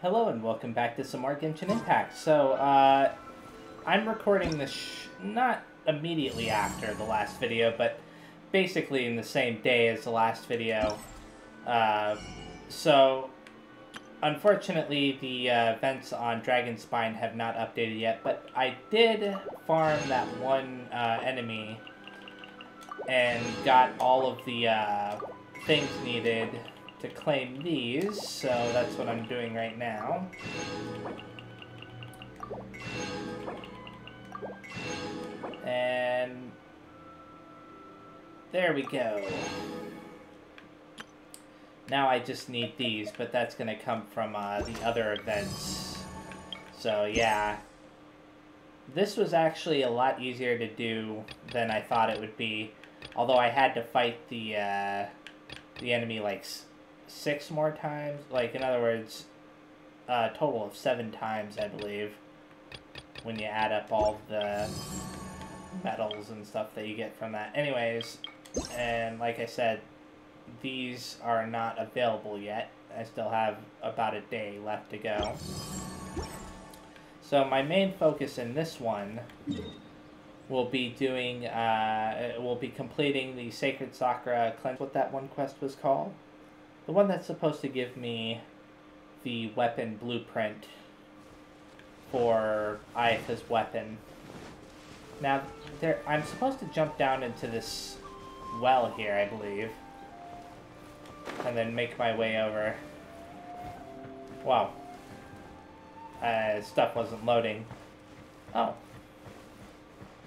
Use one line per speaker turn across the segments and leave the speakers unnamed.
Hello and welcome back to some more Genshin Impact. So, I'm recording this not immediately after the last video, but basically in the same day as the last video. So, unfortunately, the events on Dragonspine have not updated yet, but I did farm that one enemy and got all of the things needed to claim these, so that's what I'm doing right now. And there we go. Now I just need these, but that's going to come from the other events. So yeah, this was actually a lot easier to do than I thought it would be, although I had to fight the enemy like 6 more times, like in other words, a total of 7 times, I believe, when you add up all the medals and stuff that you get from that. Anyways, and like I said, these are not available yet. I still have about a day left to go. So my main focus in this one will be doing, will be completing the Sacred Sakura cleanse, what that one quest was called. The one that's supposed to give me the weapon blueprint for Ayaka's weapon. Now, I'm supposed to jump down into this well here, I believe, and then make my way over. Wow. Stuff wasn't loading. Oh.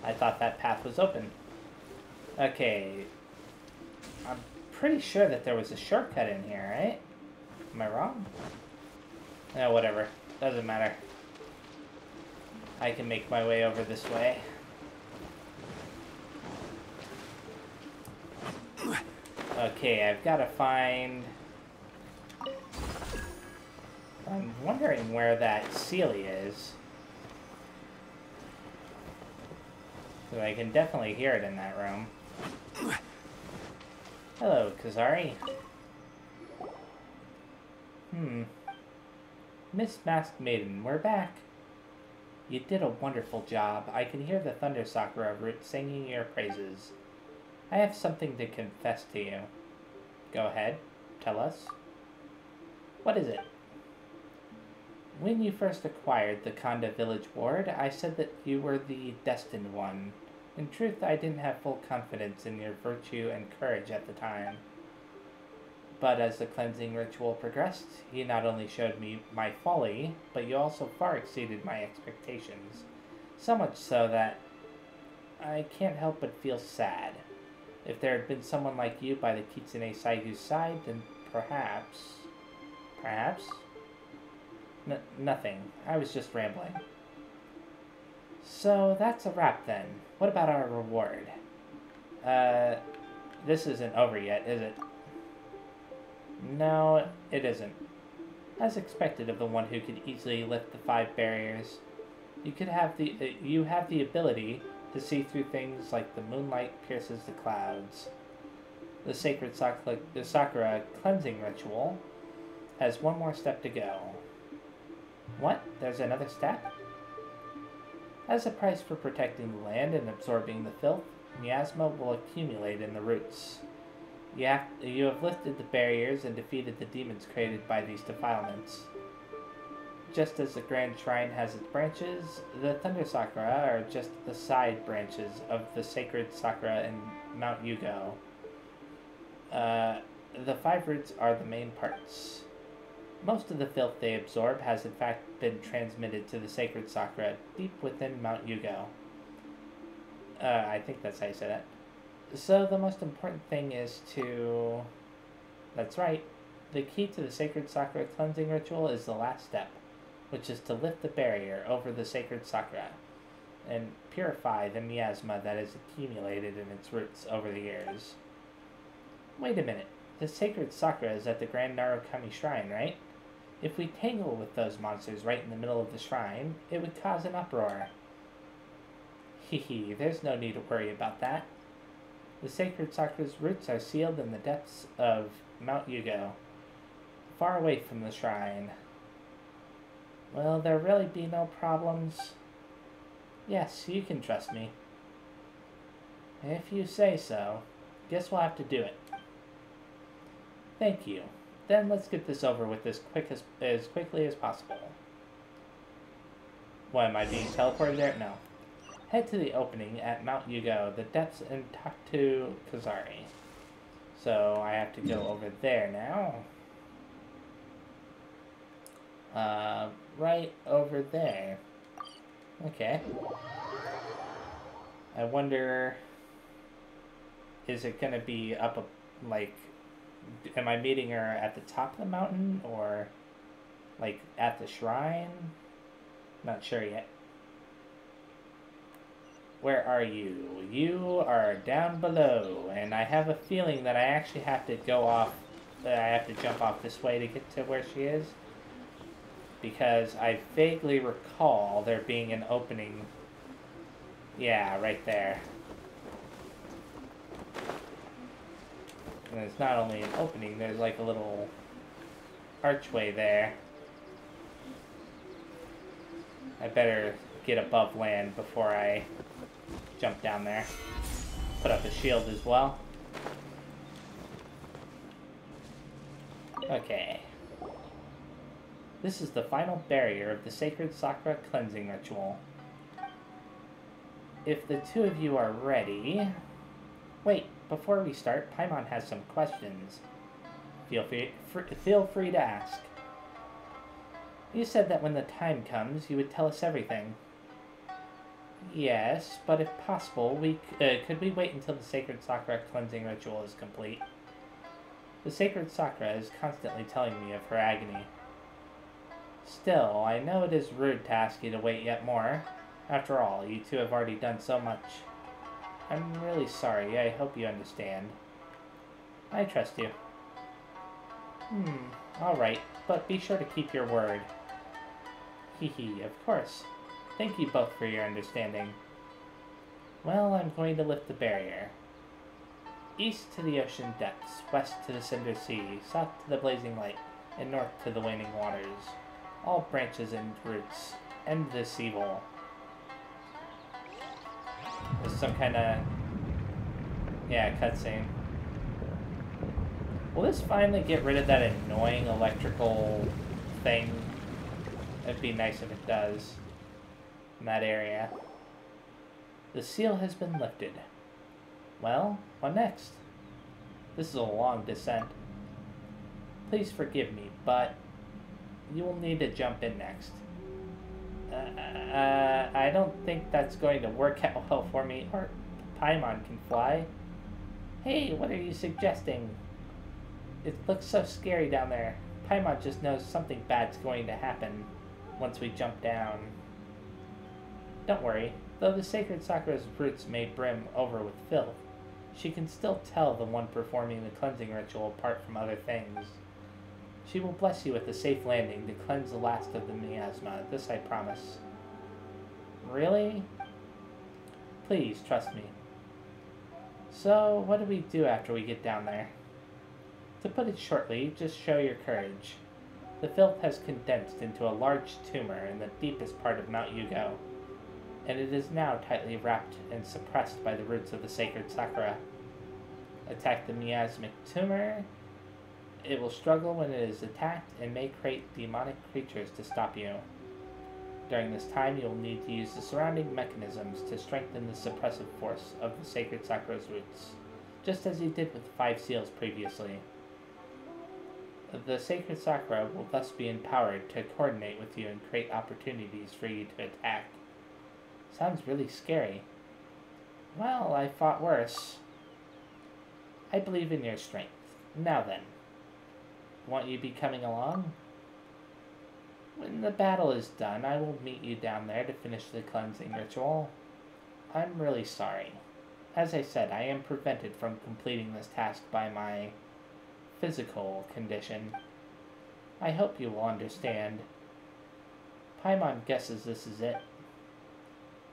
I thought that path was open. Okay. I'm pretty sure that there was a shortcut in here, right? Am I wrong? No, whatever. Doesn't matter. I can make my way over this way. Okay, I've got to find... I'm wondering where that Sealy is. So I can definitely hear it in that room. Hello, Kazari. Miss Masked Maiden, we're back. You did a wonderful job. I can hear the Thunder Sakura root singing your praises. I have something to confess to you. Go ahead. Tell us. What is it? When you first acquired the Konda Village Ward, I said that you were the destined one. In truth, I didn't have full confidence in your virtue and courage at the time. But as the cleansing ritual progressed, you not only showed me my folly, but you also far exceeded my expectations. So much so that I can't help but feel sad. If there had been someone like you by the Kitsune Saigu's side, then perhaps... Perhaps? Nothing. I was just rambling. So that's a wrap then. What about our reward? This isn't over yet, is it? No, it isn't. As expected of the one who could easily lift the 5 barriers, you have the ability to see through things like the moonlight pierces the clouds. The Sacred Sakura cleansing ritual has one more step to go. What? There's another step? As a price for protecting the land and absorbing the filth, miasma will accumulate in the roots. You have lifted the barriers and defeated the demons created by these defilements. Just as the Grand Shrine has its branches, the Thunder Sakura are just the side branches of the Sacred Sakura in Mount Yugo. The 5 roots are the main parts. Most of the filth they absorb has in fact been transmitted to the Sacred Sakura deep within Mount Yugo. I think that's how you say that. So the most important thing is to... That's right. The key to the Sacred Sakura cleansing ritual is the last step, which is to lift the barrier over the Sacred Sakura and purify the miasma that has accumulated in its roots over the years. Wait a minute. The Sacred Sakura is at the Grand Narukami Shrine, right? If we tangle with those monsters right in the middle of the shrine, it would cause an uproar. Hehe, there's no need to worry about that. The Sacred Sakura's roots are sealed in the depths of Mount Yugo, far away from the shrine. Will there really be no problems? Yes, you can trust me. If you say so. Guess we'll have to do it. Thank you. Then let's get this over with as quickly as possible. What, am I being teleported there? No. Head to the opening at Mount Yugo, the depths, and talk to Kazari. So I have to go over there now. Right over there. Okay. I wonder, is it gonna be up, like, am I meeting her at the top of the mountain, or, like, at the shrine? Not sure yet. Where are you? You are down below, and I have a feeling that I actually have to go off, I have to jump off this way to get to where she is. Because I vaguely recall there being an opening. Yeah, right there. And it's not only an opening, there's like a little archway there. I better get above land before I jump down there. Put up a shield as well. Okay. This is the final barrier of the Sacred Sakura cleansing ritual. If the two of you are ready... Wait, before we start, Paimon has some questions. Feel free to ask. You said that when the time comes, you would tell us everything. Yes, but if possible, could we wait until the Sacred Sakura cleansing ritual is complete? The Sacred Sakura is constantly telling me of her agony. Still, I know it is rude to ask you to wait yet more. After all, you two have already done so much. I'm really sorry. I hope you understand. I trust you. Alright, but be sure to keep your word. Hehe, of course. Thank you both for your understanding. Well, I'm going to lift the barrier. East to the ocean depths, west to the Cinder Sea, south to the blazing light, and north to the waning waters. All branches and roots. End this evil. There's some kind of... yeah, cutscene. Will this finally get rid of that annoying electrical thing? It'd be nice if it does. In that area. The seal has been lifted. Well, what next? This is a long descent. Please forgive me, but you will need to jump in next. I don't think that's going to work out well for me. Or Paimon can fly. Hey, what are you suggesting? It looks so scary down there. Paimon just knows something bad's going to happen once we jump down. Don't worry. Though the Sacred Sakura's roots may brim over with filth, she can still tell the one performing the cleansing ritual apart from other things. She will bless you with a safe landing to cleanse the last of the miasma. This I promise. Really? Please, trust me. So, what do we do after we get down there? To put it shortly, just show your courage. The filth has condensed into a large tumor in the deepest part of Mount Yugo, and it is now tightly wrapped and suppressed by the roots of the Sacred Sakura. Attack the miasmic tumor. It will struggle when it is attacked and may create demonic creatures to stop you. During this time, you will need to use the surrounding mechanisms to strengthen the suppressive force of the Sacred Sakura's roots, just as you did with 5 seals previously. The Sacred Sakura will thus be empowered to coordinate with you and create opportunities for you to attack. Sounds really scary. Well, I fought worse. I believe in your strength. Now then. Want you be coming along? When the battle is done, I will meet you down there to finish the cleansing ritual. I'm really sorry. As I said, I am prevented from completing this task by my physical condition. I hope you will understand. Paimon guesses this is it.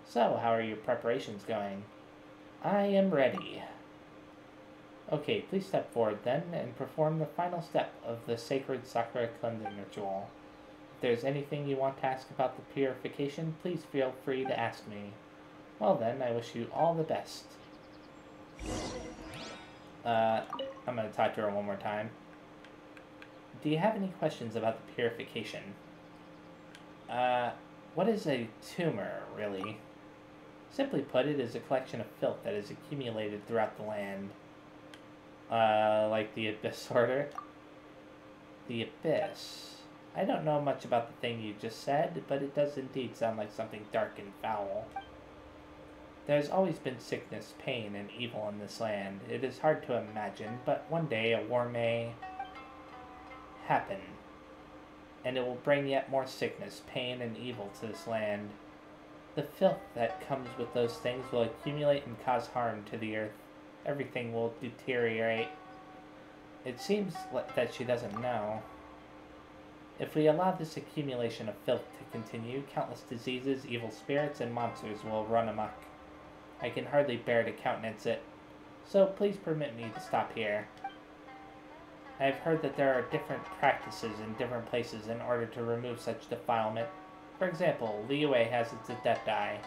So, how are your preparations going? I am ready. Okay, please step forward then and perform the final step of the Sacred Sakura cleansing ritual. there's anything you want to ask about the purification, please feel free to ask me. Well then, I wish you all the best. I'm gonna talk to her one more time. Do you have any questions about the purification? What is a tumor, really? Simply put, it is a collection of filth that is accumulated throughout the land. Like the Abyss Order? The Abyss. I don't know much about the thing you just said, but it does indeed sound like something dark and foul. There's always been sickness, pain, and evil in this land. It is hard to imagine, but one day a war may happen, and it will bring yet more sickness, pain, and evil to this land. The filth that comes with those things will accumulate and cause harm to the earth. Everything will deteriorate. It seems that she doesn't know. If we allow this accumulation of filth to continue, countless diseases, evil spirits, and monsters will run amok. I can hardly bear to countenance it, so please permit me to stop here. I have heard that there are different practices in different places in order to remove such defilement. For example, Liyue has its Adepti,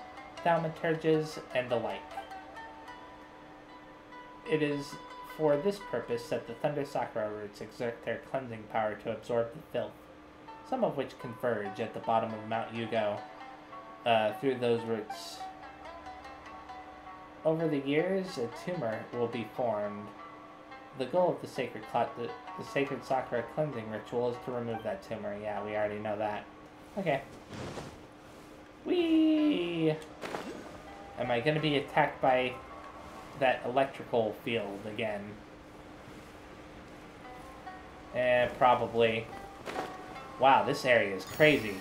Thaumaturges, and the like. It is for this purpose that the Thunder Sakura roots exert their cleansing power to absorb the filth, some of which converge at the bottom of Mount Yugo through those roots. Over the years, a tumor will be formed. The goal of the Sacred Sakura cleansing ritual is to remove that tumor. Yeah, we already know that. Okay. Whee! Am I going to be attacked by that electrical field again? Probably. Wow, this area is crazy.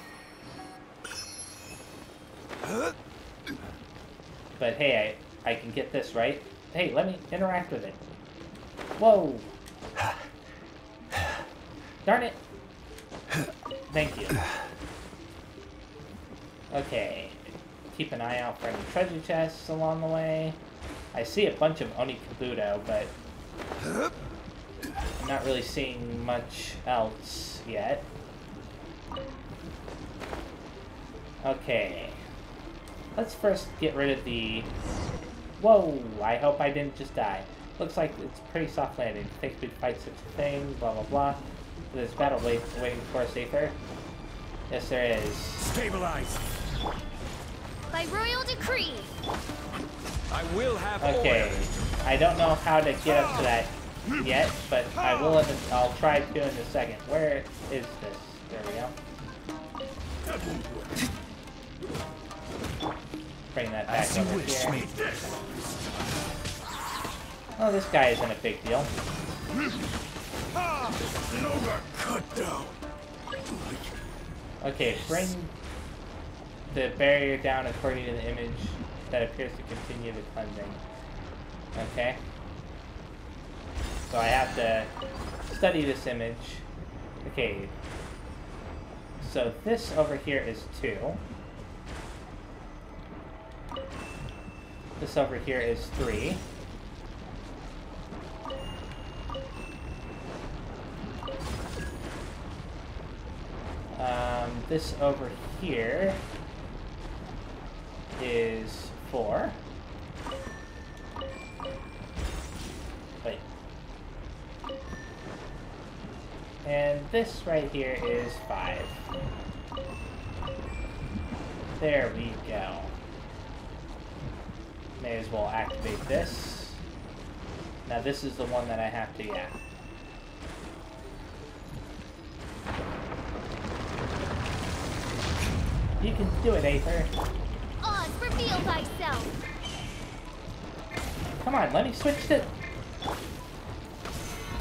But hey, I can get this, right? Hey, let me interact with it. Whoa! Darn it! Thank you. Okay. Keep an eye out for any treasure chests along the way. I see a bunch of Onikabuto, but I'm not really seeing much else yet. Okay. Let's first get rid of the... Whoa! I hope I didn't just die. Looks like it's a pretty soft landing. Think we'd fight such a thing, blah blah blah. There's battle waiting for us, Aether. Yes, there is.
Stabilize!
By royal decree!
I will have
okay.
order.
I don't know how to get up to that yet, but I will. I'll try to in a second. Where is this? There we go. Bring that back over here. Oh, this guy isn't a big deal. Okay, bring the barrier down according to the image that appears to continue the cleansing. Okay. So I have to study this image. Okay. So this over here is 2. This over here is 3. This over here is 4. Wait. And this right here is 5. There we go. May as well activate this. Now this is the one that I have to, yeah. You can do it, Aether.
Oz, reveal thyself!
Come on, let me switch to...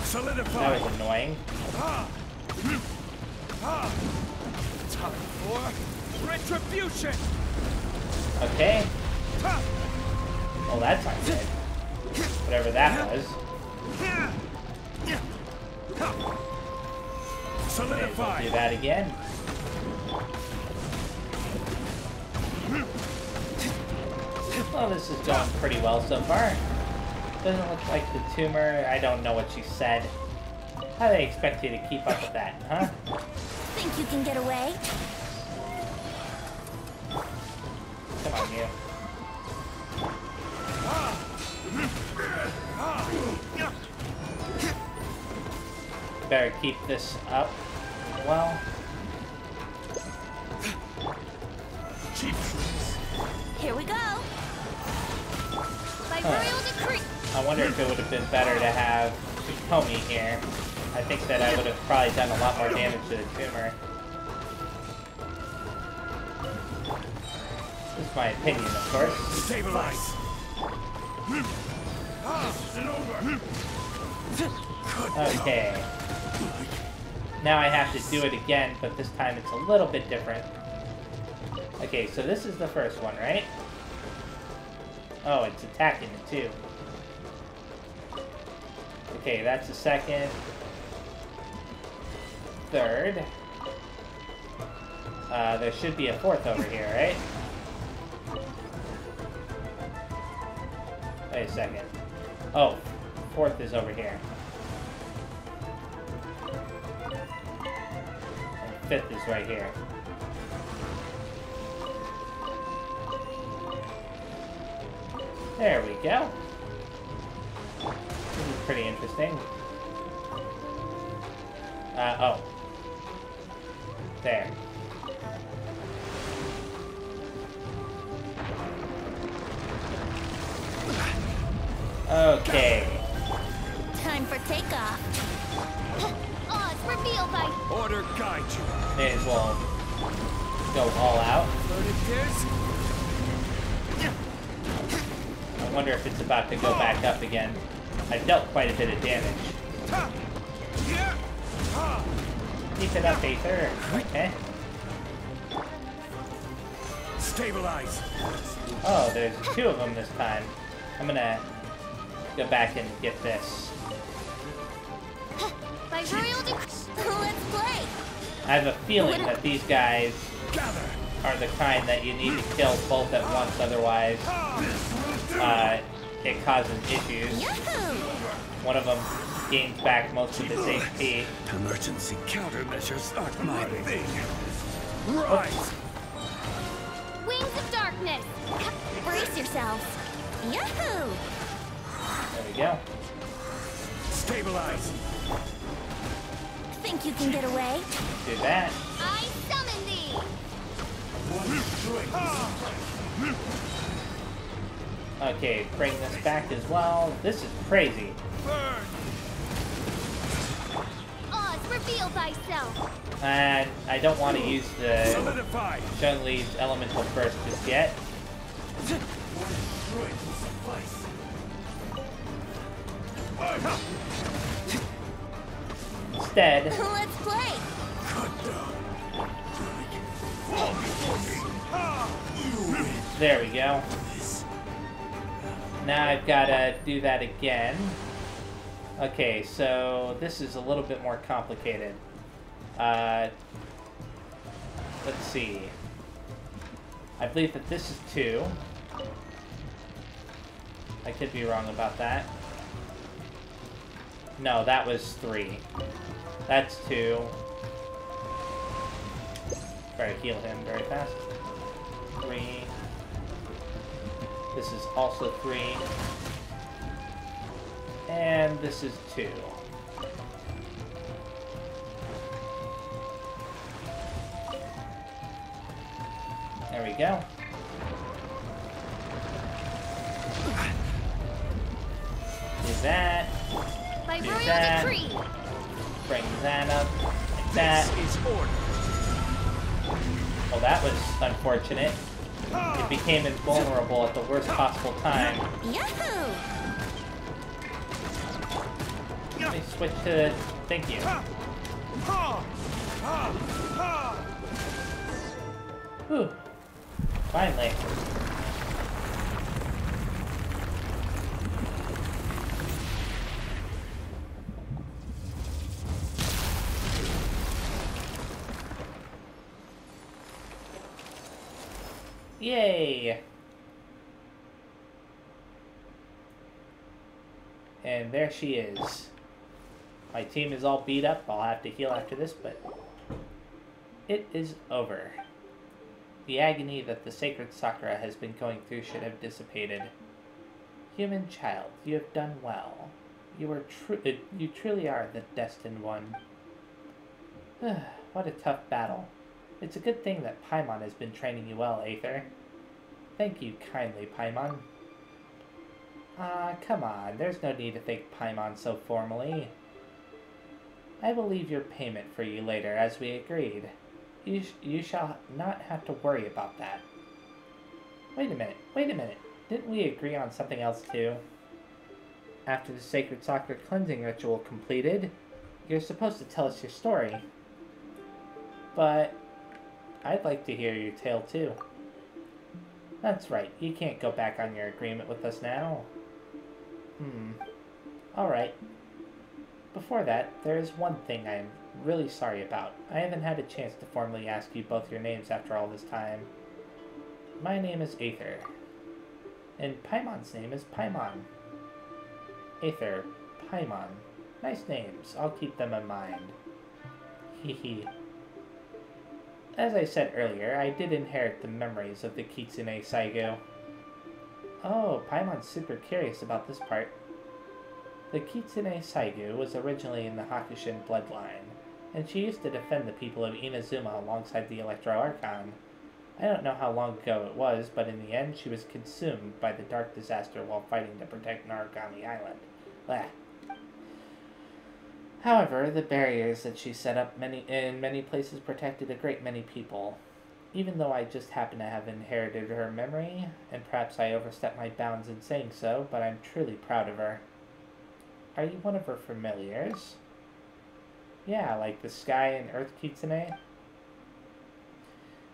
Solidify!
That was annoying.
Time for retribution!
Okay. Well, that's not good. Whatever that was.
Solidify!
Do that again. Well, this is going pretty well so far. Doesn't look like the tumor. I don't know what she said. How do they expect you to keep up with that, huh?
Think Think you can get away?
Come on, you. Better keep this up. Well.
Here we go. By royal decree.
I wonder if it would have been better to have Komi here. I think that I would have probably done a lot more damage to the tumor. This is my opinion, of course.
Stabilize.
Okay. Now I have to do it again, but this time it's a little bit different. Okay, so this is the first one, right? Oh, it's attacking it too. Okay, that's the second. Third. There should be a fourth over here, right? Wait a second. Oh, fourth is over here. And fifth is right here. There we go. This is pretty interesting. Oh. There. Okay.
Time for takeoff. Oz, reveal thy...
Order guide you.
May as well go all out. I wonder if it's about to go back up again. I dealt quite a bit of damage. Keep it up, Aether. Okay.
Stabilize.
Oh, there's two of them this time. I'm gonna go back and get this.
By royal decree. Let's play.
I have a feeling that these guys
Gather.
are the kind that you need to kill both at once, otherwise it causes issues.
Yahoo!
One of them gains back most of his HP.
Emergency countermeasures aren't my thing. Rise.
Wings of darkness. Brace yourselves. Yahoo!
There we go.
Stabilize.
Think you can get away?
Do that.
I summon thee.
Okay, bring this back as well. This is crazy.
Burn.
Oz, reveal thyself.
And I don't want to use the
Solidify.
Chun-Li's elemental burst just yet. Instead,
Let's play.
there we go. Now I've got to do that again. Okay, so this is a little bit more complicated. Let's see. I believe that this is 2. I could be wrong about that. No, that was 3. That's 2. Try to heal him very fast. 3. This is also 3. And this is 2. There we go. Do that.
By
Do
royal
that.
decree.
Bring that up. Like that.
This is order.
Well, that was unfortunate. It became invulnerable at the worst possible time.
Yahoo!
Let me switch to... Thank you. Whew. Finally. Yay! And there she is. My team is all beat up. I'll have to heal after this, but It is over. The agony that the Sacred Sakura has been going through should have dissipated. Human child, you have done well. You truly are the destined one. What a tough battle. It's a good thing that Paimon has been training you well, Aether. Thank you kindly, Paimon. Come on, there's no need to thank Paimon so formally. I will leave your payment for you later, as we agreed. You shall not have to worry about that. Wait a minute. Didn't we agree on something else too? After the Sacred Sakura cleansing ritual completed, you're supposed to tell us your story. But I'd like to hear your tale too. That's right, you can't go back on your agreement with us now. Alright. Before that, there is one thing I am really sorry about. I haven't had a chance to formally ask you both your names after all this time. My name is Aether. And Paimon's name is Paimon. Aether, Paimon. Nice names. I'll keep them in mind. Hehe. As I said earlier, I did inherit the memories of the Kitsune Saigo. Oh, Paimon's super curious about this part. The Kitsune Saigo was originally in the Hakushin bloodline, and she used to defend the people of Inazuma alongside the Electro Archon. I don't know how long ago it was, but in the end she was consumed by the dark disaster while fighting to protect Narukami Island. Blah. However, the barriers that she set up in many places protected a great many people. Even though I just happen to have inherited her memory, and perhaps I overstepped my bounds in saying so, but I'm truly proud of her. Are you one of her familiars? Yeah, like the Sky and Earth Kitsune?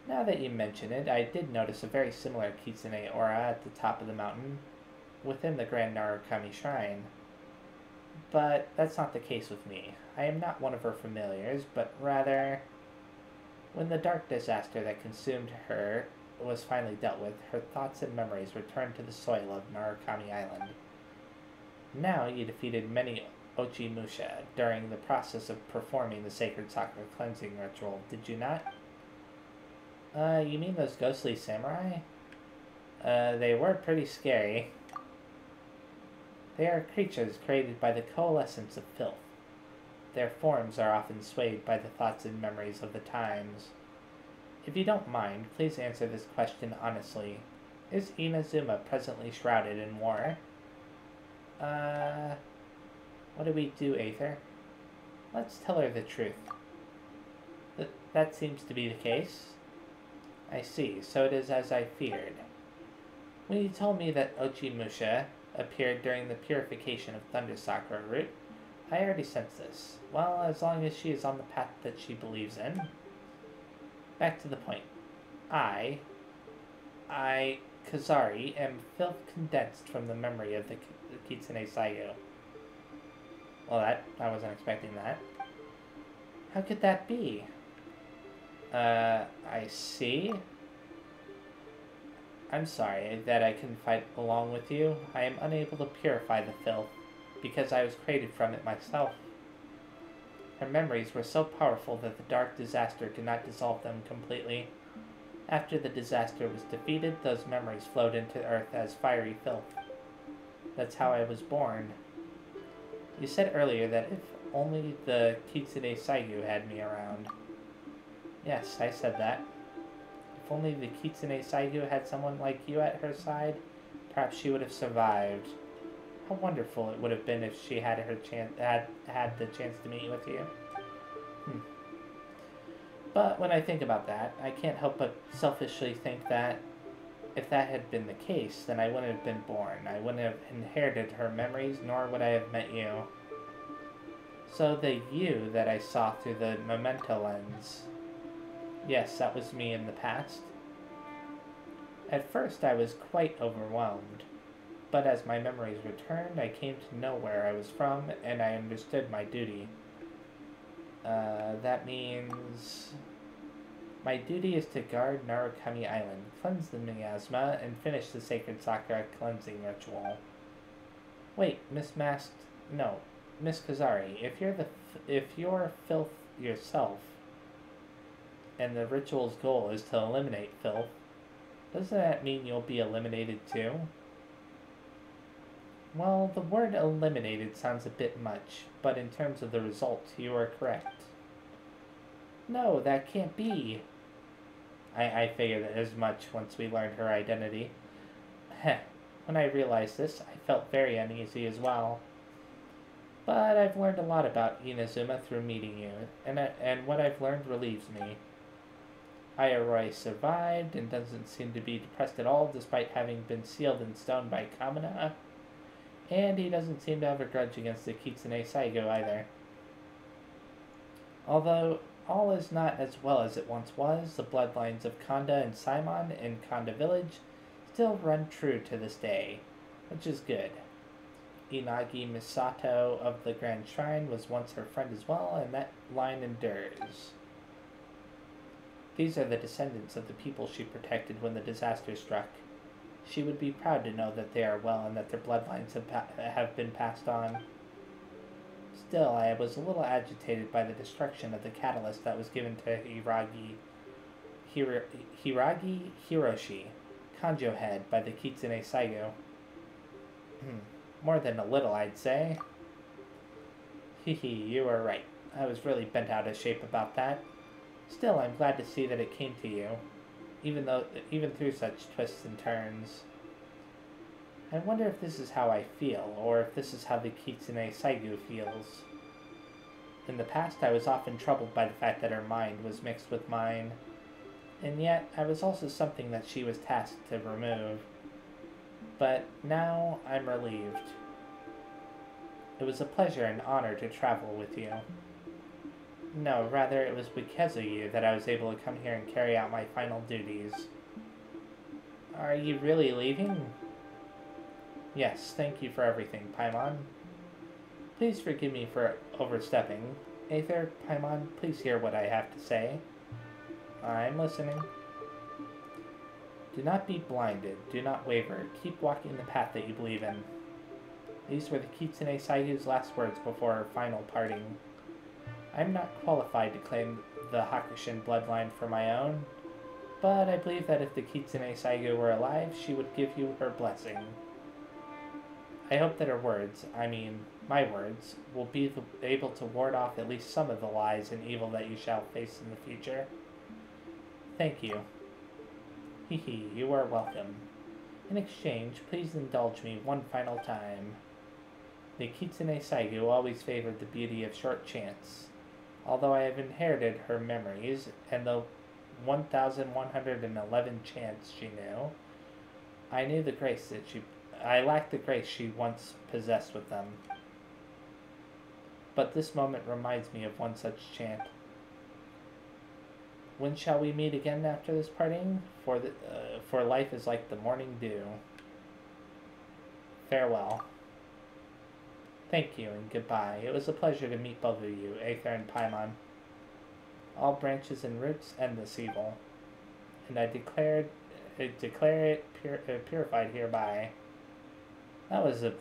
Now that you mention it, I did notice a very similar Kitsune aura at the top of the mountain, within the Grand Narukami Shrine. But that's not the case with me. I am not one of her familiars, but rather, when the dark disaster that consumed her was finally dealt with, her thoughts and memories returned to the soil of Narukami Island. Now you defeated many Ochimusha during the process of performing the Sacred Sakura cleansing ritual, did you not? You mean those ghostly samurai? They were pretty scary. They are creatures created by the coalescence of filth. Their forms are often swayed by the thoughts and memories of the times. If you don't mind, please answer this question honestly. Is Inazuma presently shrouded in war? What do we do, Aether? Let's tell her the truth. That seems to be the case. I see, so it is as I feared. When you told me that Ochimusha appeared during the purification of Thunder Sakura root, I already sensed this. Well, as long as she is on the path that she believes in. Back to the point. I, Kazari, am filth condensed from the memory of the Kitsune Saigo. Well, I wasn't expecting that. How could that be? I see. I'm sorry that I couldn't fight along with you. I am unable to purify the filth, because I was created from it myself. Her memories were so powerful that the dark disaster could not dissolve them completely. After the disaster was defeated, those memories flowed into Earth as fiery filth. That's how I was born. You said earlier that if only the Kitsune Saigo had me around. Yes, I said that. If only the Kitsune Saigo had someone like you at her side, perhaps she would have survived. How wonderful it would have been if she had had the chance to meet with you. But when I think about that, I can't help but selfishly think that if that had been the case, then I wouldn't have been born. I wouldn't have inherited her memories, nor would I have met you. So the you that I saw through the memento lens, yes, that was me in the past. At first I was quite overwhelmed, but as my memories returned, I came to know where I was from, and I understood my duty. That means my duty is to guard Narukami Island, cleanse the miasma, and finish the Sacred Sakura cleansing ritual. Wait, Miss Kazari, if you're filth yourself, and the ritual's goal is to eliminate filth, doesn't that mean you'll be eliminated too? Well, the word eliminated sounds a bit much, but in terms of the result, you are correct. No, that can't be. I figured as much once we learned her identity. Heh, when I realized this, I felt very uneasy as well. But I've learned a lot about Inazuma through meeting you, and what I've learned relieves me. Ayaroi survived and doesn't seem to be depressed at all despite having been sealed in stone by Kamina, and he doesn't seem to have a grudge against the Kitsune Saigo either. Although all is not as well as it once was, the bloodlines of Kanda and Simon in Kanda Village still run true to this day, which is good. Inagi Misato of the Grand Shrine was once her friend as well, and that line endures. These are the descendants of the people she protected when the disaster struck. She would be proud to know that they are well and that their bloodlines have been passed on. Still, I was a little agitated by the destruction of the catalyst that was given to Hiragi Hiroshi, Kanjo head, by the Kitsune Saigo. More than a little, I'd say. You are right. I was really bent out of shape about that. Still, I'm glad to see that it came to you, even through such twists and turns. I wonder if this is how I feel, or if this is how the Kitsune Saigo feels. In the past, I was often troubled by the fact that her mind was mixed with mine, and yet I was also something that she was tasked to remove. But now I'm relieved. It was a pleasure and honor to travel with you. No, rather it was because of you that I was able to come here and carry out my final duties. Are you really leaving? Yes, thank you for everything, Paimon. Please forgive me for overstepping. Aether, Paimon, please hear what I have to say. I'm listening. Do not be blinded. Do not waver. Keep walking the path that you believe in. These were the Kitsune Saigo's last words before her final parting. I'm not qualified to claim the Hakushin bloodline for my own, but I believe that if the Kitsune Saigo were alive, she would give you her blessing. I hope that her words, my words, will be able to ward off at least some of the lies and evil that you shall face in the future. Thank you. You are welcome. In exchange, please indulge me one final time. The Kitsune Saigo always favored the beauty of short chants. Although I have inherited her memories and the 1,111 chants she knew, I lacked the grace she once possessed with them. But this moment reminds me of one such chant. When shall we meet again after this parting? For life is like the morning dew. Farewell. Thank you and goodbye. It was a pleasure to meet both of you, Aether and Paimon. All branches and roots end this evil, and I declare it purified hereby. That was a...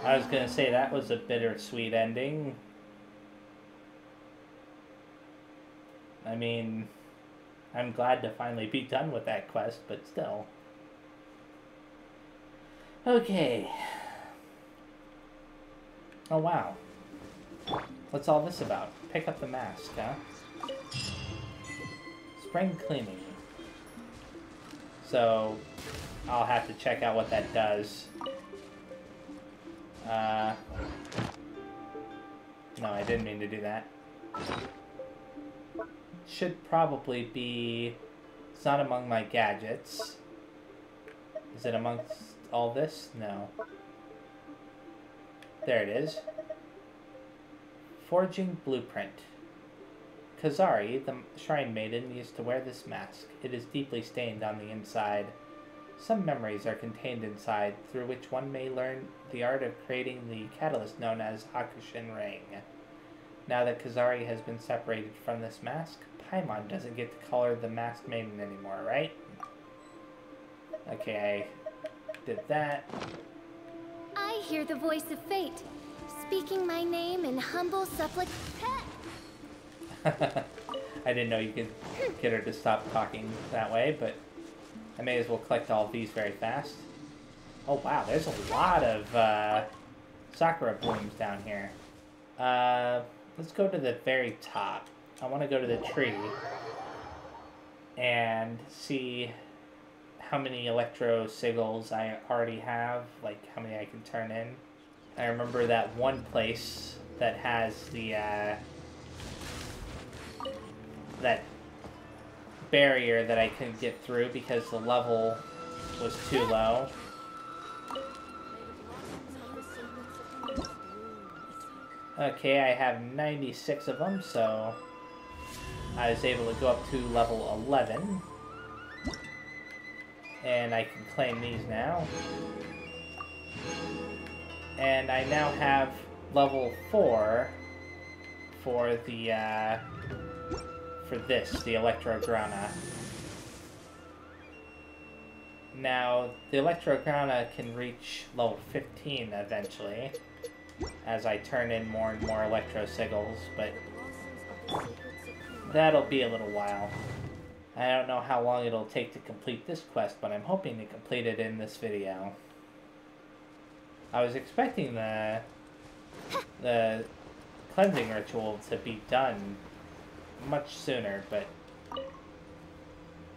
I was gonna say that was a bittersweet ending. I mean, I'm glad to finally be done with that quest, but still. Okay. Oh wow. What's all this about? Pick up the mask, huh? Spring cleaning. So, I'll have to check out what that does. No, I didn't mean to do that. Should probably be... It's not among my gadgets. Is it amongst all this? No. There it is. Forging Blueprint. Kazari, the Shrine Maiden, used to wear this mask. It is deeply stained on the inside. Some memories are contained inside, through which one may learn the art of creating the catalyst known as Hakushin Ring. Now that Kazari has been separated from this mask, Paimon doesn't get to color the Masked Maiden anymore, right? Okay, I did that.
I hear the voice of fate, speaking my name in humble
I didn't know you could get her to stop talking that way, but I may as well collect all of these very fast. Oh wow, there's a lot of Sakura blooms down here. Let's go to the very top. I want to go to the tree and see how many electro sigils I already have, like how many I can turn in. I remember that one place that has the that barrier that I couldn't get through because the level was too low. Okay, I have 96 of them, so I was able to go up to level 11. And I can claim these now. And I now have level 4 for the, for this, the Electrograna. Now, the Electrograna can reach level 15 eventually, as I turn in more and more Electro Sigils, but that'll be a little while. I don't know how long it'll take to complete this quest, but I'm hoping to complete it in this video. I was expecting the cleansing ritual to be done much sooner, but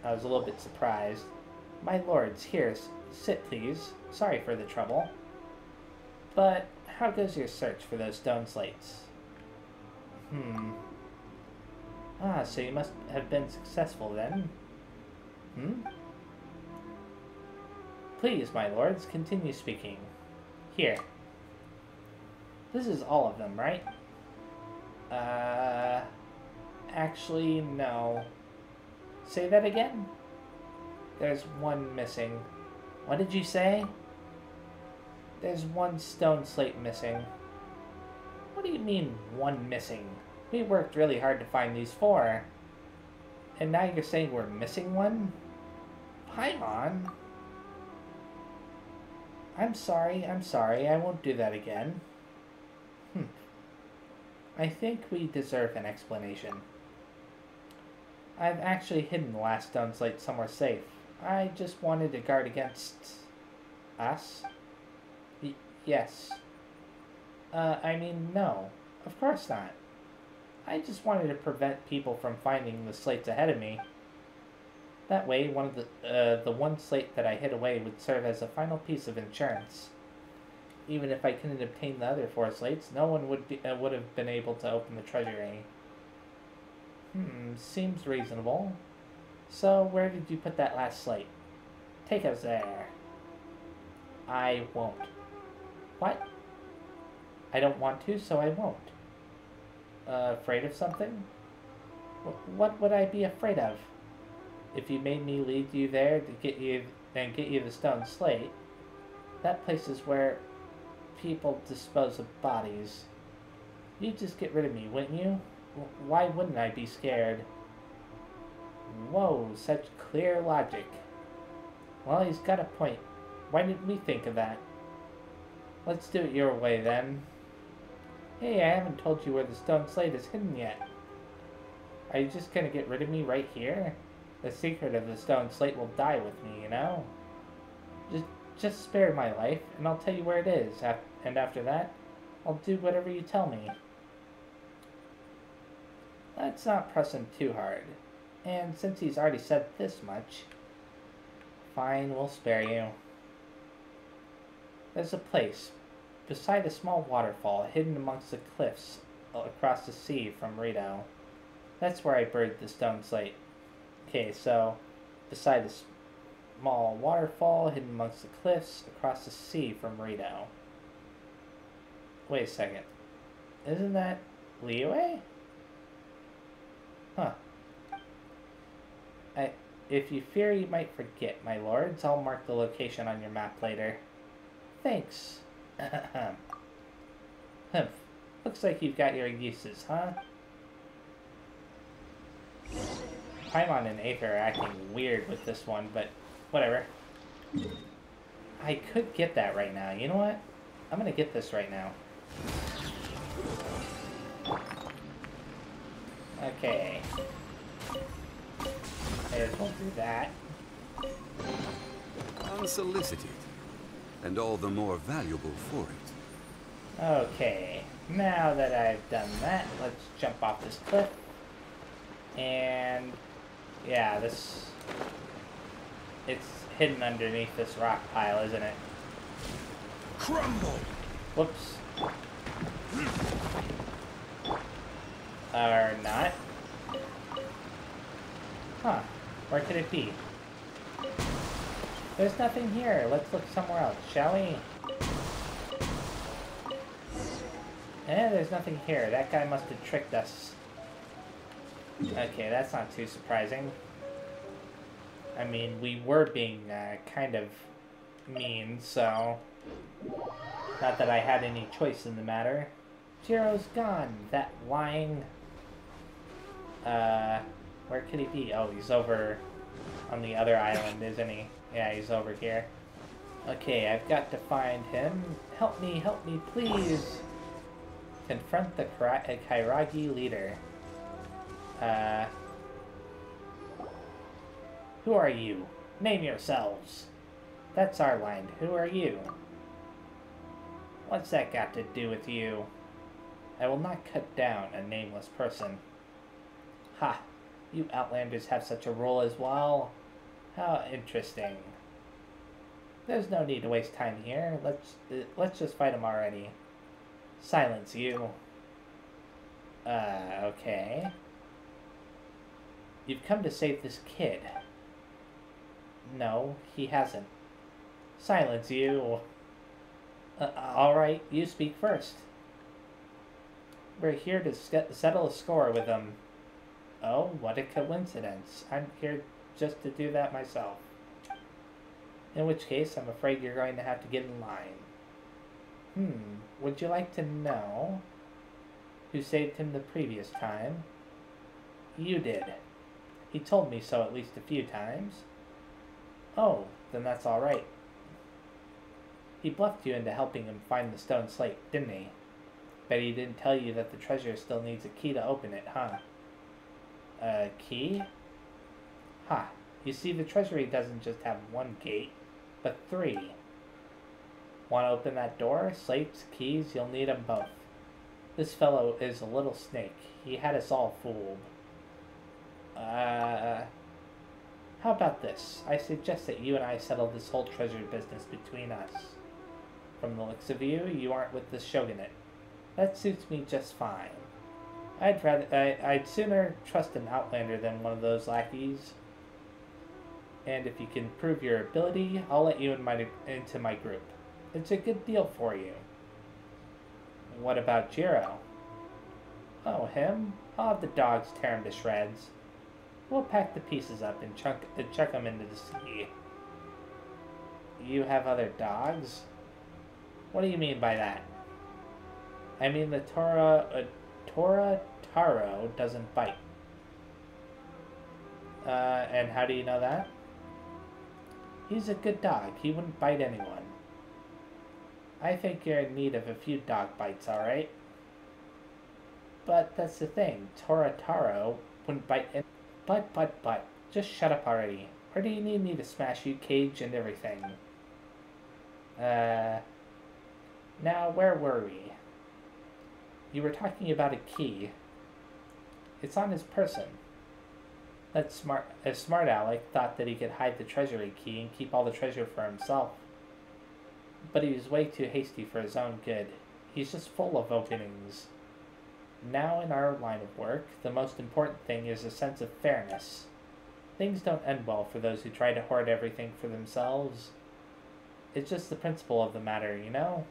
I was a little bit surprised. My lords, here, sit please. Sorry for the trouble. But how goes your search for those stone slates? Ah, so you must have been successful then. Please, my lords, continue speaking. Here. This is all of them, right? Actually, no. Say that again? There's one missing. What did you say? There's one stone slate missing. What do you mean, one missing? We worked really hard to find these 4. And now you're saying we're missing one? Paimon? I'm sorry, I won't do that again. I think we deserve an explanation. I've actually hidden the last stone slate somewhere safe. I just wanted to guard against... us? Yes. I mean, no. Of course not. I just wanted to prevent people from finding the slates ahead of me. That way, one of the one slate that I hid away would serve as a final piece of insurance. Even if I couldn't obtain the other 4 slates, no one would have been able to open the treasury. Seems reasonable. So, where did you put that last slate? Take us there. I won't. What? I don't want to, so I won't. Afraid of something? What would I be afraid of? If you made me lead you there to get you the stone slate, that place is where people dispose of bodies. You'd just get rid of me, wouldn't you? Why wouldn't I be scared? Whoa, such clear logic. Well, he's got a point. Why didn't we think of that? Let's do it your way, then. Hey, I haven't told you where the stone slate is hidden yet. Are you just gonna get rid of me right here? The secret of the stone slate will die with me, you know? Just spare my life, and I'll tell you where it is, and after that, I'll do whatever you tell me. Let's not press him too hard. And since he's already said this much, fine, we'll spare you. There's a place beside a small waterfall hidden amongst the cliffs across the sea from Rito. That's where I buried the stone slate. Okay, so beside a small waterfall hidden amongst the cliffs across the sea from Rito. Wait a second. Isn't that Liyue? Huh. If you fear you might forget, my lords, I'll mark the location on your map later. Thanks. Humph. Looks like you've got your uses, huh? Paimon and Aether are acting weird with this one, but whatever. I could get that right now. You know what? I'm gonna get this right now. Okay. May as well do that.
Unsolicited, and all the more valuable for it.
Okay, now that I've done that, let's jump off this cliff. And yeah, it's hidden underneath this rock pile, isn't it?
Crumble!
Whoops. Or not. Huh, where could it be? There's nothing here. Let's look somewhere else, shall we? There's nothing here. That guy must have tricked us. Okay, that's not too surprising. I mean, we were being kind of mean, so... Not that I had any choice in the matter. Jiro's gone. That lying... Where could he be? Oh, he's over on the other island, isn't he? Yeah, he's over here. Okay, I've got to find him. Help me, please! Confront the Kairagi leader. Who are you? Name yourselves. That's our line. Who are you? What's that got to do with you? I will not cut down a nameless person. Ha! You Outlanders have such a role as well. How interesting. There's no need to waste time here. Let's just fight him already. Silence, you. Okay. You've come to save this kid. No, he hasn't. Silence, you. Alright, you speak first. We're here to settle a score with him. Oh, what a coincidence. I'm here just to do that myself. In which case, I'm afraid you're going to have to get in line. Would you like to know who saved him the previous time? You did. He told me so at least a few times. Oh, then that's alright. He bluffed you into helping him find the stone slate, didn't he? Bet he didn't tell you that the treasure still needs a key to open it, huh? A key? Ha! You see, the treasury doesn't just have one gate, but 3. Want to open that door? Slates, keys, you'll need them both. This fellow is a little snake. He had us all fooled. How about this? I suggest that you and I settle this whole treasure business between us. From the looks of you, you aren't with the shogunate. That suits me just fine. I'd sooner trust an outlander than one of those lackeys. And if you can prove your ability, I'll let you into my group. It's a good deal for you. What about Jiro? Oh, him? I'll have the dogs tear him to shreds. We'll pack the pieces up and chuck them into the sea. You have other dogs? What do you mean by that? I mean the Tora Taro doesn't bite. And how do you know that? He's a good dog. He wouldn't bite anyone. I think you're in need of a few dog bites, alright? But that's the thing. Tora Taro wouldn't bite anyone. But, just shut up already. Or do you need me to smash you, cage, and everything? Now, where were we? You were talking about a key. It's on his person. That smart aleck thought that he could hide the treasury key and keep all the treasure for himself. But he was way too hasty for his own good. He's just full of openings. Now in our line of work, the most important thing is a sense of fairness. Things don't end well for those who try to hoard everything for themselves. It's just the principle of the matter, you know?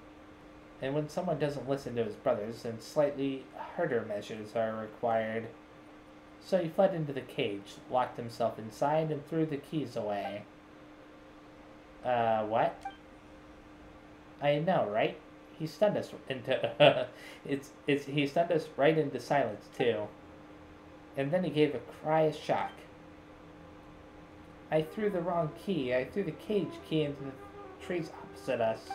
And when someone doesn't listen to his brothers, then slightly harder measures are required. So he fled into the cage, locked himself inside, and threw the keys away. What? I know, right? He stunned us into he stunned us right into silence too. And then he gave a cry of shock. I threw the wrong key. I threw the cage key into the trees opposite us.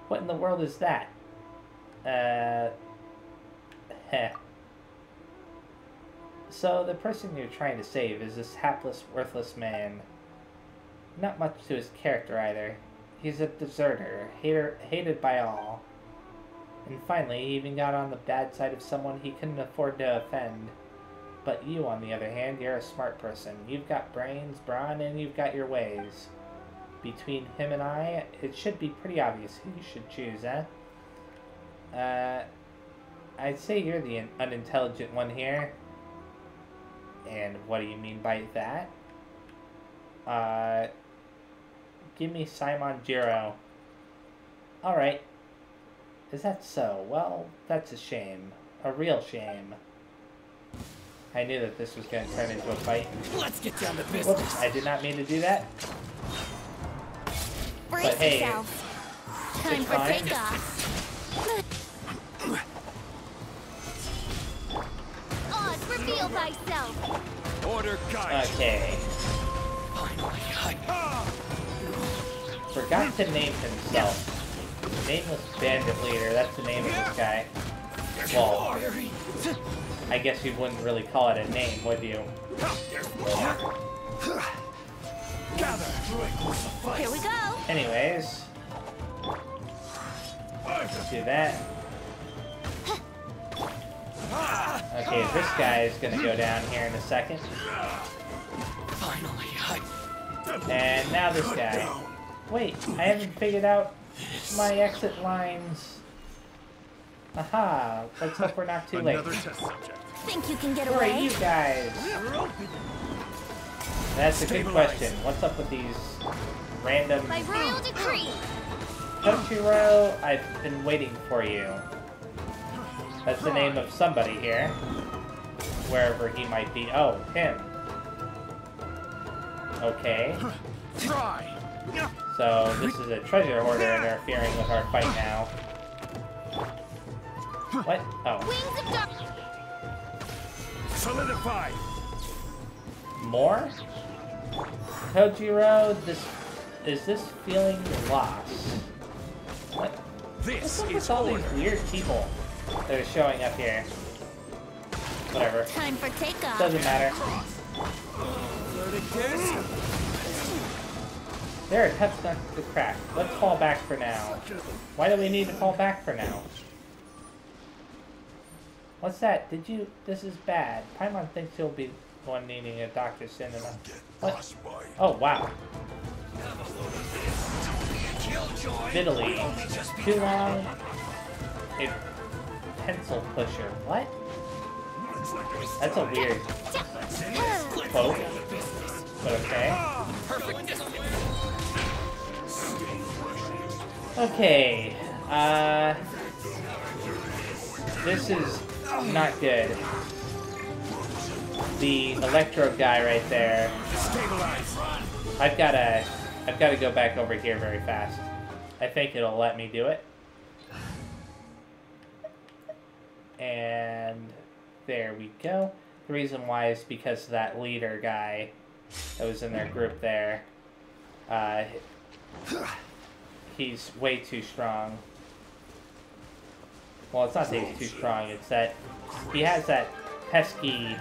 What in the world is that? Heh. So the person you're trying to save is this hapless, worthless man. Not much to his character either. He's a deserter, hated by all. And finally, he even got on the bad side of someone he couldn't afford to offend. But you, on the other hand, you're a smart person. You've got brains, brawn, and you've got your ways. Between him and I, it should be pretty obvious who you should choose, eh? I'd say you're the unintelligent one here. And what do you mean by that? Give me Simon Jiro. Alright. Is that so? Well, that's a shame. A real shame. I knew that this was going to turn into a fight.
Let's get down to business.
Whoops, I did not mean to do that.
Brace
But hey,
yourself. Time for
fine.
takeoff. Oz, reveal thyself.
Order guide.
Okay.
Finally,
Forgot to name himself. Nameless Bandit Leader, that's the name of this guy. Well, I guess you wouldn't really call it a name, would you?
Here we go.
Anyways. Let's do that. Okay, this guy is gonna go down here in a second.
Finally,
And now this guy. Wait, I haven't figured out my exit lines. Aha, let's hope we're not too late.
Another test subject.
Think you can get
Who are
away?
you guys? That's a good question. What's up with these random...
By royal decree.
Tochiro, I've been waiting for you. That's the name of somebody here. Wherever he might be. Oh, him. Okay.
Try.
So, this is a treasure hoarder interfering with our fight now. What? Oh.
Wings of dark.
Solidify.
More? Tochiro, is this feeling lost? What?
This
What's up
is
with all
order.
these weird people that are showing up here? Whatever.
Time for takeoff.
Doesn't matter.
Again.
There are cuts not to crack. Let's fall back for now. Why do we need to fall back for now? What's that? This is bad. Paimon thinks he'll be the one needing a doctor soon enough. What? Oh, wow. Fiddly. Too long. A pencil pusher. What? That's a weird quote. But okay. Okay. This is not good. The electro guy right there. I've gotta go back over here very fast. I think it'll let me do it. And there we go. The reason why is because that leader guy that was in their group there. He's way too strong. Well, it's not that he's too strong, it's that he has that pesky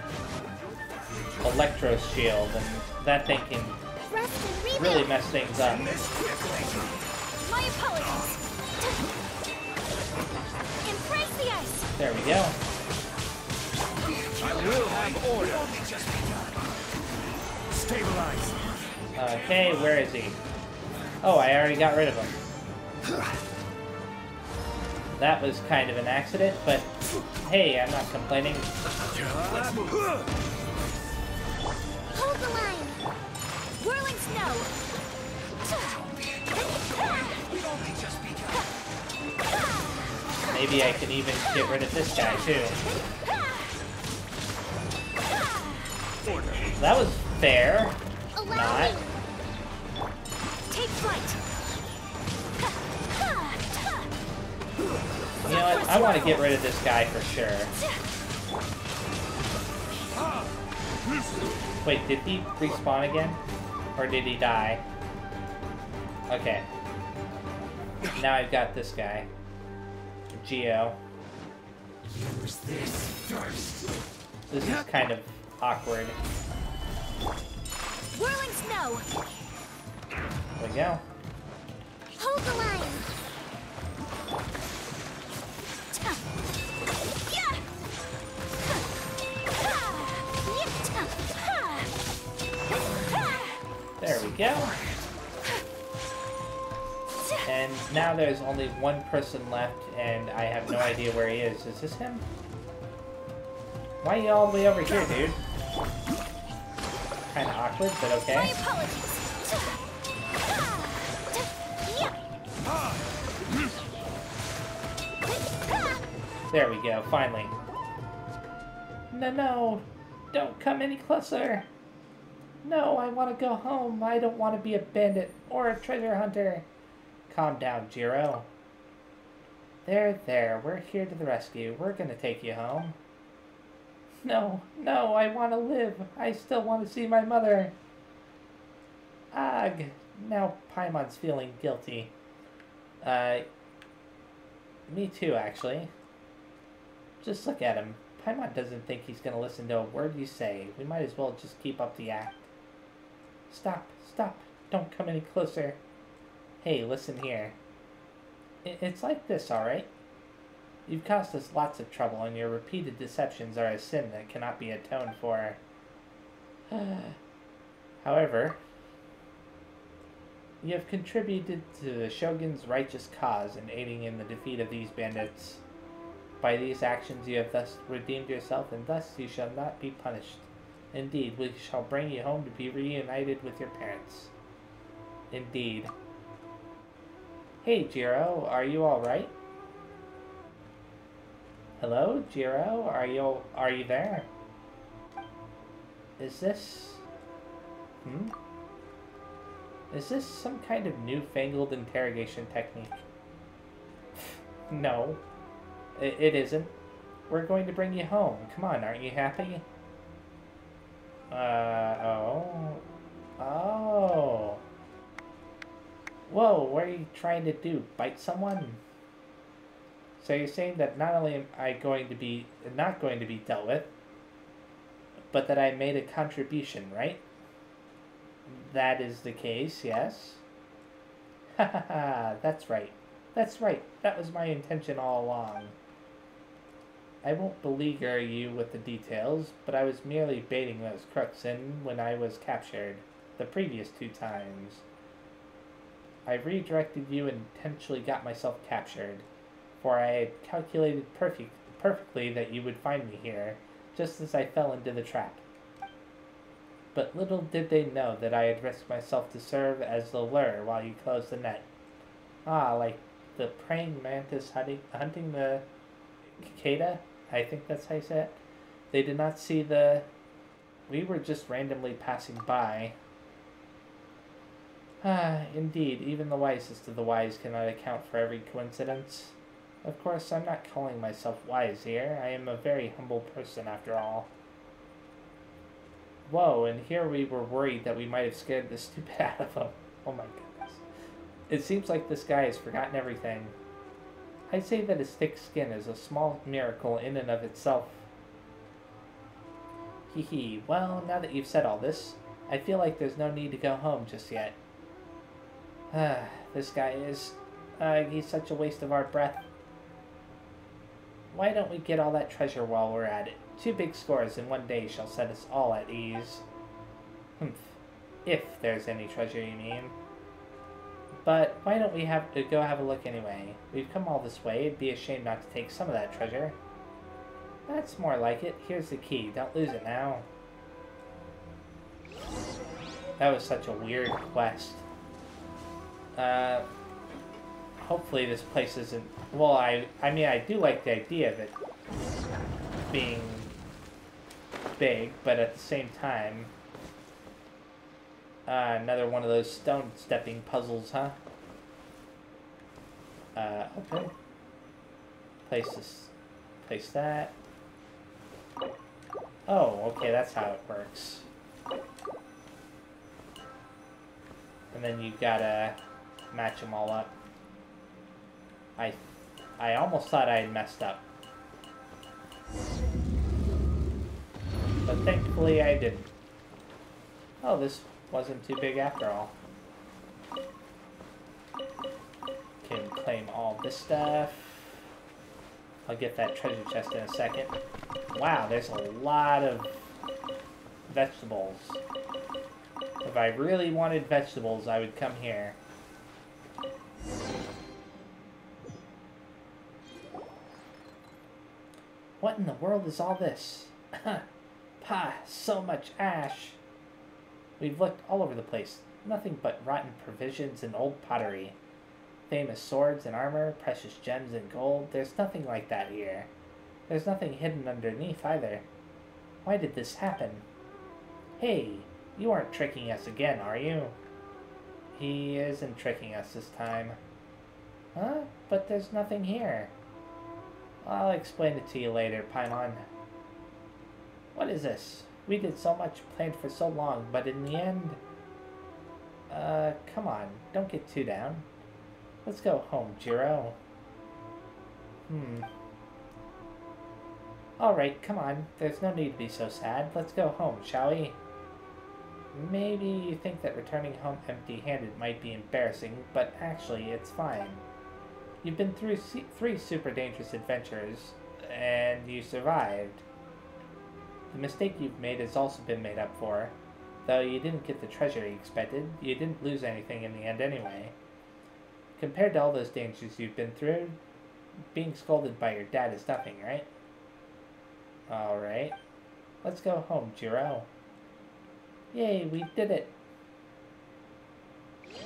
electro shield, and that thing can really mess things up.
My apologies. Embrace the ice.
There we go.
I will have order. Stabilize.
Okay, where is he? Oh, I already got rid of him. That was kind of an accident, but hey, I'm not complaining.
Hold the line! Whirling snow!
Maybe I can even get rid of this guy, too. That was fair. Not.
Take flight!
You know what? I want to get rid of this guy for sure. Wait, did he respawn again? Or did he die? Okay. Now I've got this guy. Geo.
Use this first.
This is kind of awkward.
Whirling snow!
There we go.
Hold the line!
There we go. And now there's only one person left, and I have no idea where he is. Is this him? Why are you all the way over here, dude? Kind of awkward, but okay.
My apologies.
There we go, finally. No, don't come any closer. No, I want to go home. I don't want to be a bandit or a treasure hunter. Calm down, Jiro. There, we're here to the rescue. We're gonna take you home. No, I want to live. I still want to see my mother. Ugh, now Paimon's feeling guilty. Me too, actually. Just look at him. Paimon doesn't think he's gonna listen to a word you say. We might as well just keep up the act. Stop. Don't come any closer. Hey, listen here. It's like this, alright? You've caused us lots of trouble, and your repeated deceptions are a sin that cannot be atoned for. However, you have contributed to the Shogun's righteous cause in aiding in the defeat of these bandits. By these actions you have thus redeemed yourself, and thus you shall not be punished. Indeed, we shall bring you home to be reunited with your parents. Indeed. Hey, Jiro, are you alright? Hello, Jiro, are you there? Is this... Is this some kind of newfangled interrogation technique? No. It isn't. We're going to bring you home. Come on, aren't you happy? Oh. Whoa, what are you trying to do? Bite someone? So you're saying that not only am I not going to be dealt with, but that I made a contribution, right? That is the case, yes? Ha ha ha, that's right. That was my intention all along. I won't beleaguer you with the details, but I was merely baiting those crooks in when I was captured, the previous 2 times. I redirected you and intentionally got myself captured, for I had calculated perfectly that you would find me here, just as I fell into the trap. But little did they know that I had risked myself to serve as the lure while you closed the net. Ah, like the praying mantis hunting the cicada? I think that's how you say it. They did not see the... We were just randomly passing by. Ah, indeed, even the wisest of the wise cannot account for every coincidence. Of course, I'm not calling myself wise here. I am a very humble person, after all. Whoa, and here we were worried that we might have scared the stupid out of him. Oh my goodness. It seems like this guy has forgotten everything. I'd say that his thick skin is a small miracle in and of itself. Hee. Well, now that you've said all this, I feel like there's no need to go home just yet. This guy is... he's such a waste of our breath. Why don't we get all that treasure while we're at it? 2 big scores in one day shall set us all at ease. If there's any treasure, you mean. But why don't we have to go have a look anyway? We've come all this way. It'd be a shame not to take some of that treasure. That's more like it. Here's the key. Don't lose it now. That was such a weird quest. Hopefully this place isn't... Well, I mean, I do like the idea of it being big, but at the same time... another one of those stone stepping puzzles, huh? Okay. Place that. Oh, okay, that's how it works. And then you gotta match them all up. I almost thought I had messed up. But thankfully I didn't. Oh, this wasn't too big after all. Can claim all this stuff. I'll get that treasure chest in a second. Wow, there's a lot of vegetables. If I really wanted vegetables, I would come here. What in the world is all this? Pah, so much ash. We've looked all over the place. Nothing but rotten provisions and old pottery. Famous swords and armor, precious gems and gold. There's nothing like that here. There's nothing hidden underneath either. Why did this happen? Hey, you aren't tricking us again, are you? He isn't tricking us this time. Huh? But there's nothing here. I'll explain it to you later, Paimon. What is this? We did so much, planned for so long, but in the end... come on, don't get too down. Let's go home, Jiro. Alright, come on. There's no need to be so sad. Let's go home, shall we? Maybe you think that returning home empty-handed might be embarrassing, but actually, it's fine. You've been through 3 super dangerous adventures, and you survived. The mistake you've made has also been made up for. Though you didn't get the treasure you expected, you didn't lose anything in the end anyway. Compared to all those dangers you've been through, being scolded by your dad is nothing, right? Alright. Let's go home, Jiro. Yay, we did it!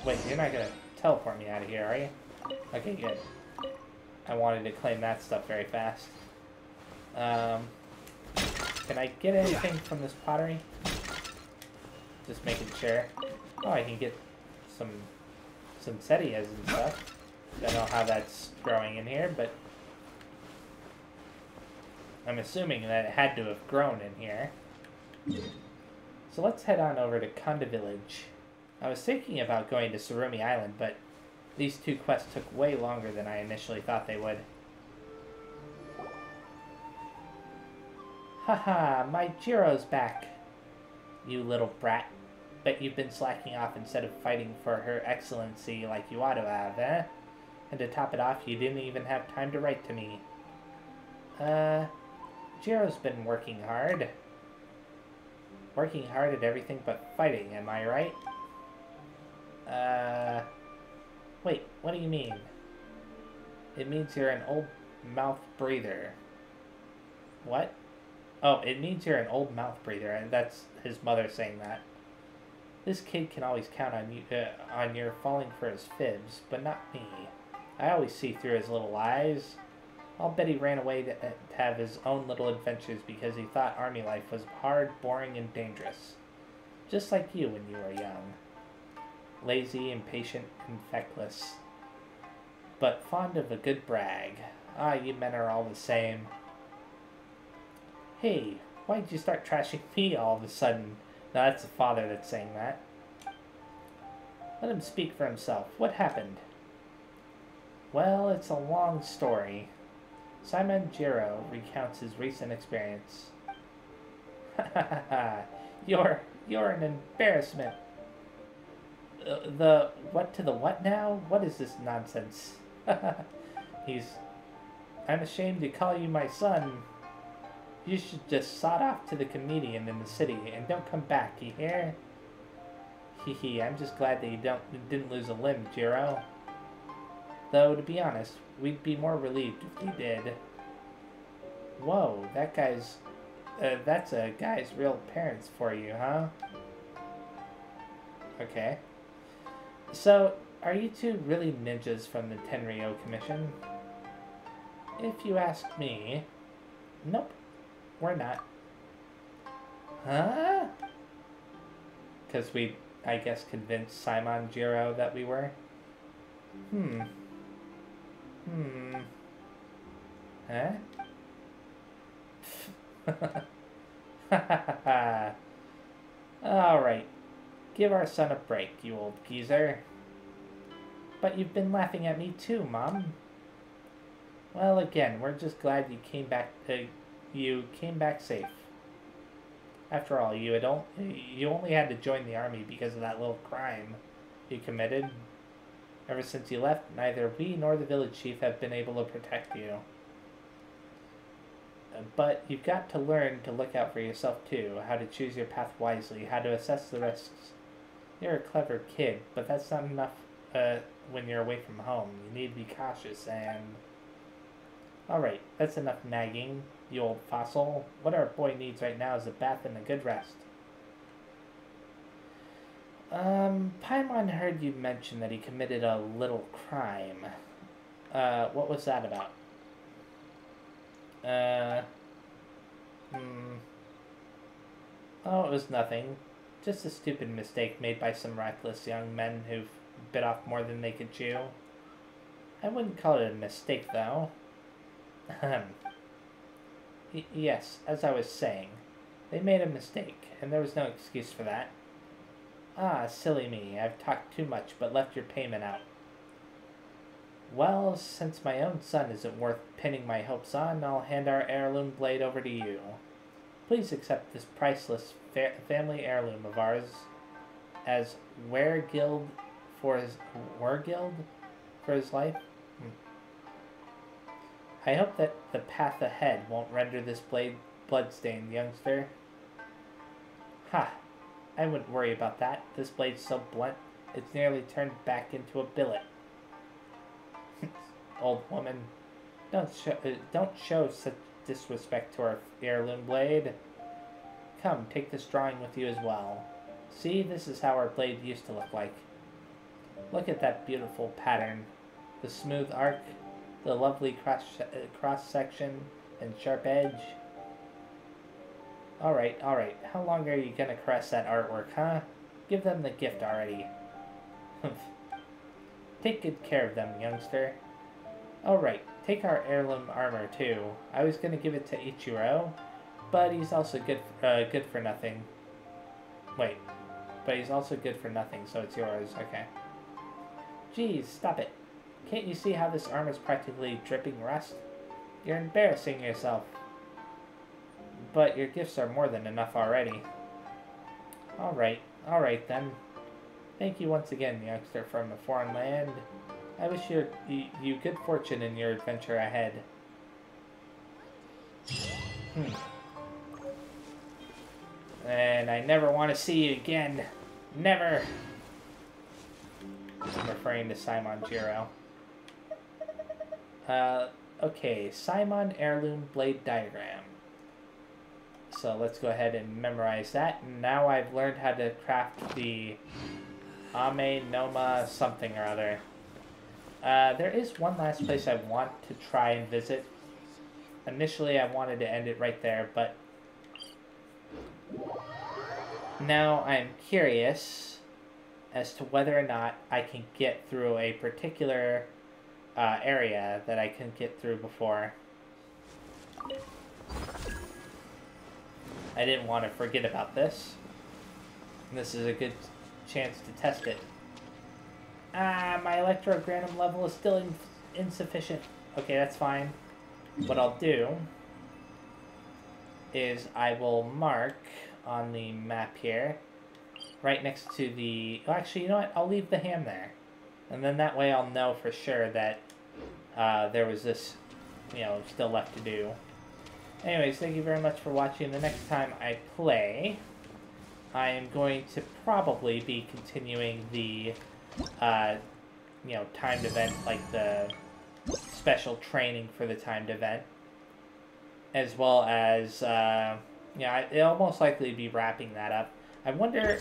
Wait, you're not gonna teleport me out of here, are you? Okay, good. I wanted to claim that stuff very fast. Can I get anything from this pottery? Just making sure. Oh, I can get some setias and stuff. Don't know how that's growing in here, but I'm assuming that it had to have grown in here. So let's head on over to Konda Village. I was thinking about going to Surumi Island, but these 2 quests took way longer than I initially thought they would. Haha, my Jiro's back. You little brat. Bet you've been slacking off instead of fighting for Her Excellency like you ought to have, eh? And to top it off, you didn't even have time to write to me. Jiro's been working hard. Working hard at everything but fighting, am I right? Wait, what do you mean? It means you're an old mouth breather. What? Oh, it means you're an old mouth breather, and that's his mother saying that. This kid can always count on you, on your falling for his fibs, but not me. I always see through his little lies. I'll bet he ran away to have his own little adventures because he thought army life was hard, boring, and dangerous. Just like you when you were young. Lazy, impatient, and feckless. But fond of a good brag. Ah, you men are all the same. Hey, why'd you start trashing me all of a sudden? No, that's the father that's saying that. Let him speak for himself. What happened? Well, it's a long story. Simon Jiro recounts his recent experience. You're an embarrassment. The what to the what now? What is this nonsense? I'm ashamed to call you my son. You should just sod off to the comedian in the city and don't come back, you hear? Hehe, I'm just glad that you didn't lose a limb, Jiro. Though, to be honest, we'd be more relieved if you did. Whoa, that's a guy's real parents for you, huh? Okay. So, are you two really ninjas from the Tenryo Commission? If you ask me, nope, we're not. Huh? Because we, I guess, convinced Simon Jiro that we were? Huh? Alright. Give our son a break, you old geezer. But you've been laughing at me too, Mom. Well, again, we're just glad you came back safe. After all, you only had to join the army because of that little crime you committed. Ever since you left, neither we nor the village chief have been able to protect you. But you've got to learn to look out for yourself too, how to choose your path wisely, how to assess the risks. You're a clever kid, but that's not enough when you're away from home. You need to be cautious and... Alright, that's enough nagging, you old fossil. What our boy needs right now is a bath and a good rest. Paimon heard you mention that he committed a little crime. What was that about? Oh, it was nothing. Just a stupid mistake made by some reckless young men who've bit off more than they could chew. I wouldn't call it a mistake, though. Yes, as I was saying, they made a mistake, and there was no excuse for that. Ah, silly me, I've talked too much, but left your payment out. Well, since my own son isn't worth pinning my hopes on, I'll hand our heirloom blade over to you. Please accept this priceless family heirloom of ours as weregild for his life. I hope that the path ahead won't render this blade bloodstained, youngster. Ha! I wouldn't worry about that. This blade's so blunt, it's nearly turned back into a billet. Old woman, don't show such disrespect to our heirloom blade. Come, take this drawing with you as well. See, this is how our blade used to look like. Look at that beautiful pattern. The smooth arc, the lovely cross-section, and sharp edge. Alright. How long are you gonna caress that artwork, huh? Give them the gift already. Take good care of them, youngster. Alright, take our heirloom armor, too. I was gonna give it to Ichiro, but he's also good for nothing. Wait, but he's also good for nothing, so it's yours. Okay. Geez, stop it. Can't you see how this armor's practically dripping rust? You're embarrassing yourself. But your gifts are more than enough already. Alright then. Thank you once again, youngster from a foreign land. I wish you good fortune in your adventure ahead. And I never want to see you again. Never. I'm referring to Simon Jiro. Okay, Simon Heirloom Blade Diagram. So let's go ahead and memorize that. And now I've learned how to craft the Ame Noma something or other. There is one last place I want to try and visit. Initially I wanted to end it right there, but now I'm curious as to whether or not I can get through a particular area that I can get through before. I didn't want to forget about this. And this is a good chance to test it. Ah, my electrogranum level is still insufficient. Okay, that's fine. What I'll do is I will mark on the map here, right next to the... Oh, actually, you know what? I'll leave the ham there. And then that way I'll know for sure that there was this, still left to do. Anyways, thank you very much for watching. The next time I play, I am going to probably be continuing the, you know, timed event, like the special training for the timed event, as well as, yeah, it'll most likely be wrapping that up. I wonder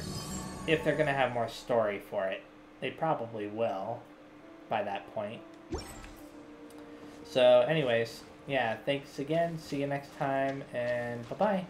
if they're going to have more story for it. They probably will by that point. So anyways, yeah, thanks again. See you next time, and bye-bye.